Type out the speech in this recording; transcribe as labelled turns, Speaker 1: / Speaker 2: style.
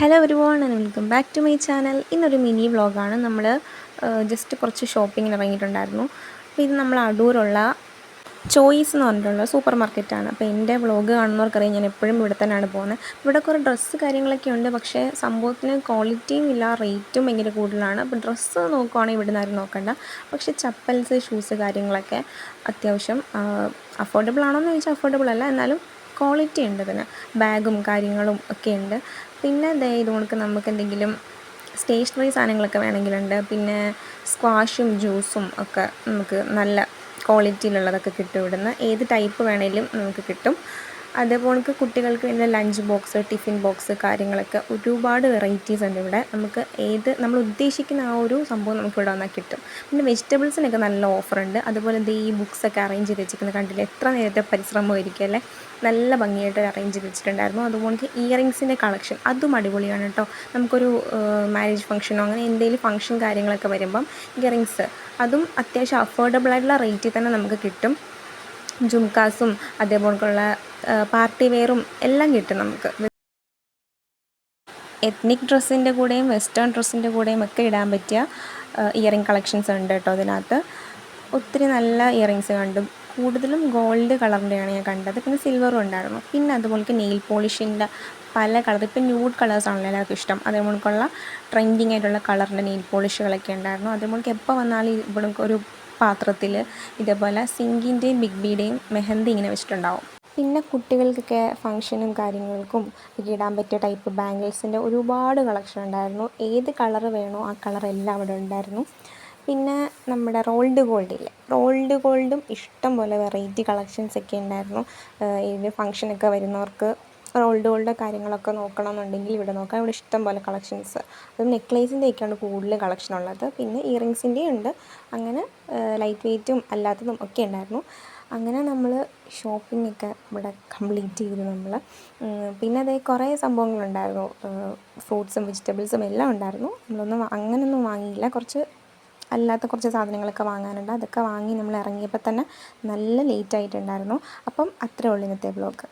Speaker 1: Hello everyone and welcome back to my channel. ഇന്നൊരു mini വ്ളോഗാണ്. നമ്മൾ ജസ്റ്റ് കുറച്ച് ഷോപ്പിങ്ങിന് ഇറങ്ങിയിട്ടുണ്ടായിരുന്നു. അപ്പോൾ ഇത് നമ്മൾ അടൂരുള്ള ചോയ്സ് എന്ന് പറഞ്ഞിട്ടുള്ള സൂപ്പർ മാർക്കറ്റാണ്. അപ്പോൾ എൻ്റെ വ്ളോഗ് കാണുന്നവർക്കറിയാം ഞാൻ എപ്പോഴും ഇവിടെ തന്നെയാണ് പോകുന്നത്. ഇവിടെ കുറേ ഡ്രസ്സ് കാര്യങ്ങളൊക്കെ ഉണ്ട്, പക്ഷേ സംഭവത്തിന് ക്വാളിറ്റിയും ഇല്ല, റേറ്റും ഭയങ്കര കൂടുതലാണ്. അപ്പോൾ ഡ്രസ്സ് നോക്കുവാണെങ്കിൽ ഇവിടെ നിന്ന് ആരും നോക്കണ്ട. പക്ഷേ ചപ്പൽസ്, ഷൂസ് കാര്യങ്ങളൊക്കെ അത്യാവശ്യം അഫോർഡബിൾ ആണോ എന്ന് ചോദിച്ചാൽ അഫോർഡബിൾ അല്ല, എന്നാലും ക്വാളിറ്റി ഉണ്ട് ഇതിന്. ബാഗും കാര്യങ്ങളും ഒക്കെ ഉണ്ട്. പിന്നെ ഇത് കണക്ക് നമുക്ക് എന്തെങ്കിലും സ്റ്റേഷനറി സാധനങ്ങളൊക്കെ വേണമെങ്കിലുണ്ട്. പിന്നെ സ്ക്വാഷും ജ്യൂസും ഒക്കെ നമുക്ക് നല്ല ക്വാളിറ്റിയിലുള്ളതൊക്കെ കിട്ടും ഇവിടുന്ന്. ഏത് ടൈപ്പ് വേണമെങ്കിലും നമുക്ക് കിട്ടും. അതേപോലെ കുട്ടികൾക്ക് വേണ്ട ലഞ്ച് ബോക്സ്, ടിഫിൻ ബോക്സ് കാര്യങ്ങളൊക്കെ ഒരുപാട് വെറൈറ്റീസ് ഉണ്ട് ഇവിടെ. നമുക്ക് നമ്മൾ ഉദ്ദേശിക്കുന്ന ആ ഒരു സംഭവം നമുക്ക് ഇവിടെ വന്നാൽ കിട്ടും. പിന്നെ വെജിറ്റബിൾസിനൊക്കെ നല്ല ഓഫറുണ്ട്. അതുപോലെ ഈ ബുക്സൊക്കെ അറേഞ്ച് ചെയ്ത് വെച്ചിരിക്കുന്നത് കണ്ടില്ല, എത്ര നേരത്തെ പരിശ്രമമായിരിക്കും അല്ലേ. നല്ല ഭംഗിയായിട്ട് അറേഞ്ച് ചെയ്ത് വെച്ചിട്ടുണ്ടായിരുന്നു. അതുപോലെ ഇയറിങ്സിൻ്റെ കളക്ഷൻ അതും അടിപൊളിയാണ് കേട്ടോ. നമുക്കൊരു മാരേജ് ഫംഗ്ഷനോ അങ്ങനെ എന്തെങ്കിലും ഫംഗ്ഷൻ കാര്യങ്ങളൊക്കെ വരുമ്പം ഇയറിങ്സ് അതും അത്യാവശ്യം അഫോർഡബിളായിട്ടുള്ള റേറ്റിൽ തന്നെ നമുക്ക് കിട്ടും. ജുംക്കാസും അതേപോലെയുള്ള പാർട്ടി വെയറും എല്ലാം കിട്ടും നമുക്ക്. എത്നിക് ഡ്രസ്സിൻ്റെ കൂടെയും വെസ്റ്റേൺ ഡ്രസ്സിൻ്റെ കൂടെയും ഒക്കെ ഇടാൻ പറ്റിയ ഇയറിങ് കളക്ഷൻസ് ഉണ്ട് കേട്ടോ അതിനകത്ത്. ഒത്തിരി നല്ല ഇയറിങ്സ് കണ്ടു. കൂടുതലും ഗോൾഡ് കളറിൻ്റെയാണ് ഞാൻ കണ്ടത്. പിന്നെ സിൽവറും ഉണ്ടായിരുന്നു. പിന്നെ അതുപോലെ നെയിൽ പോളിഷിൻ്റെ പല കളർ, ഇപ്പം ന്യൂഡ് കളേഴ്സാണല്ലോ എല്ലാവർക്കും ഇഷ്ടം. അതേപോലെയുള്ള ട്രെൻഡിങ് ആയിട്ടുള്ള കളറിൻ്റെ നെയിൽ പോളിഷുകളൊക്കെ ഉണ്ടായിരുന്നു. അതേപോലെ എപ്പോൾ വന്നാലും ഇവിടെ ഒരു പാത്രത്തിൽ ഇതേപോലെ സിങ്കിൻ്റെയും ബിഗ് ബിയുടെയും മെഹന്തി ഇങ്ങനെ വെച്ചിട്ടുണ്ടാവും. പിന്നെ കുട്ടികൾക്കൊക്കെ ഫംഗ്ഷനും കാര്യങ്ങൾക്കും ഇടാൻ പറ്റിയ ടൈപ്പ് ബാംഗിൾസിൻ്റെ ഒരുപാട് കളക്ഷൻ ഉണ്ടായിരുന്നു. ഏത് കളറ് വേണോ ആ കളറെല്ലാം അവിടെ ഉണ്ടായിരുന്നു. പിന്നെ നമ്മുടെ റോൾഡ് ഗോൾഡും ഇഷ്ടം പോലെ വെറൈറ്റി കളക്ഷൻസൊക്കെ ഉണ്ടായിരുന്നു. ഏത് ഫംഗ്ഷനൊക്കെ വരുന്നവർക്ക് റോൾഡ് ഗോൾഡ് കാര്യങ്ങളൊക്കെ നോക്കണമെന്നുണ്ടെങ്കിൽ ഇവിടെ നോക്കാം. ഇവിടെ ഇഷ്ടം പോലെ കളക്ഷൻസ്, അത് നെക്ലേസിൻ്റെയൊക്കെയാണ് കൂടുതൽ കളക്ഷൻ ഉള്ളത്. പിന്നെ ഇയറിങ്സിൻ്റെയും ഉണ്ട്. അങ്ങനെ ലൈറ്റ് വെയ്റ്റും അല്ലാത്തതും ഒക്കെ ഉണ്ടായിരുന്നു. അങ്ങനെ നമ്മൾ ഷോപ്പിങ്ങൊക്കെ ഇവിടെ കംപ്ലീറ്റ് ചെയ്തു നമ്മൾ. പിന്നെ കുറേ സംഭവങ്ങളുണ്ടായിരുന്നു, ഫ്രൂട്ട്സും വെജിറ്റബിൾസും എല്ലാം ഉണ്ടായിരുന്നു. അങ്ങനെയൊന്നും വാങ്ങിയില്ല. അല്ലാത്ത കുറച്ച് സാധനങ്ങളൊക്കെ വാങ്ങാനുണ്ട്. അതൊക്കെ വാങ്ങി നമ്മൾ ഇറങ്ങിയപ്പോൾ തന്നെ നല്ല ലേറ്റ് ആയിട്ടുണ്ടായിരുന്നു. അപ്പം അത്രേ ഉള്ളൂ ഇന്നത്തെ വ്ളോഗ്.